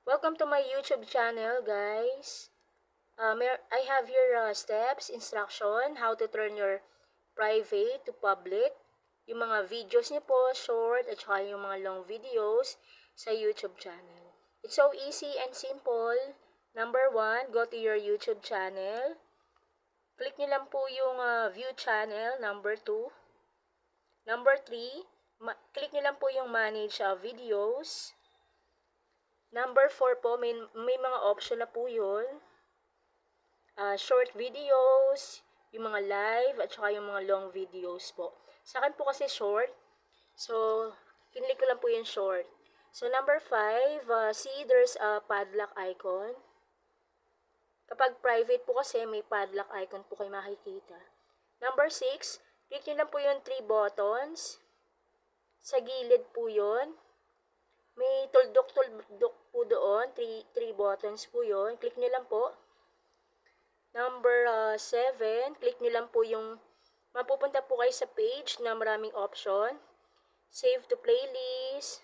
Welcome to my YouTube channel, guys. I have here steps, instruction, how to turn your private to public. Yung mga videos niyo po, short, at saka yung mga long videos sa YouTube channel. It's so easy and simple. Number 1, go to your YouTube channel. Click niyo lang po yung view channel. Number 2. Number 3, click niyo lang po yung manage videos. Number 4 po, may mga option na po yun. Short videos, yung mga live, at saka yung mga long videos po. Sa akin po kasi short. So, kinlik ko lang po yung short. So, number 5, see there's a padlock icon. Kapag private po kasi, may padlock icon po kayo makikita. Number 6, click nyo lang po yung 3 buttons. Sa gilid po yun. May tuldok-tuldok po doon. 3 buttons po yun. Click nyo lang po. Number 7, click nyo lang po yung mapupunta po kayo sa page na maraming option. Save to playlist,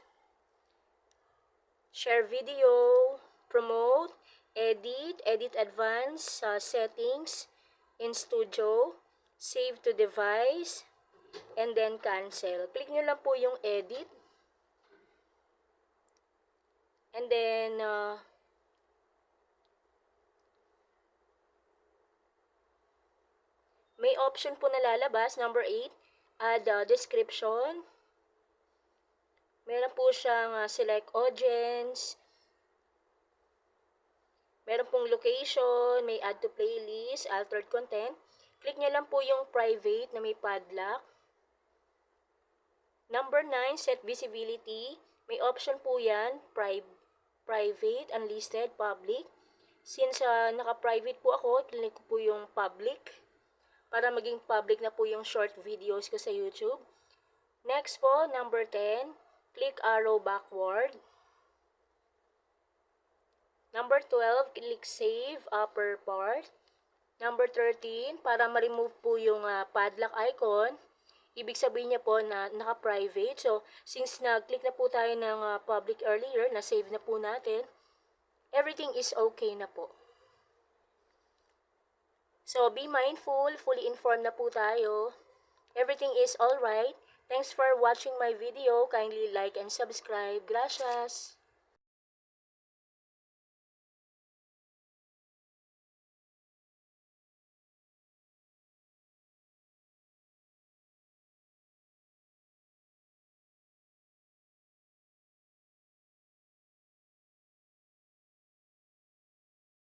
share video, promote, edit advanced, settings, in studio, save to device, and then cancel. Click nyo lang po yung edit. And then, may option po na lalabas. Number 8, add description. Meron po siyang select audience. Meron pong location, may add to playlist, altered content. Click nyo lang po yung private na may padlock. Number 9, set visibility. May option po yan, private, unlisted, public. Since naka-private po ako, click ko po yung public para maging public na po yung short videos ko sa YouTube. Next po, number 10, click arrow backward. Number 12, click save upper part. Number 13, para ma-remove po yung padlock icon, ibig sabihin niya po na naka-private. So, since nag-click na po tayo ng public earlier, na-save na po natin, everything is okay na po. So, be mindful, fully informed na po tayo. Everything is alright. Thanks for watching my video. Kindly like and subscribe. Gracias!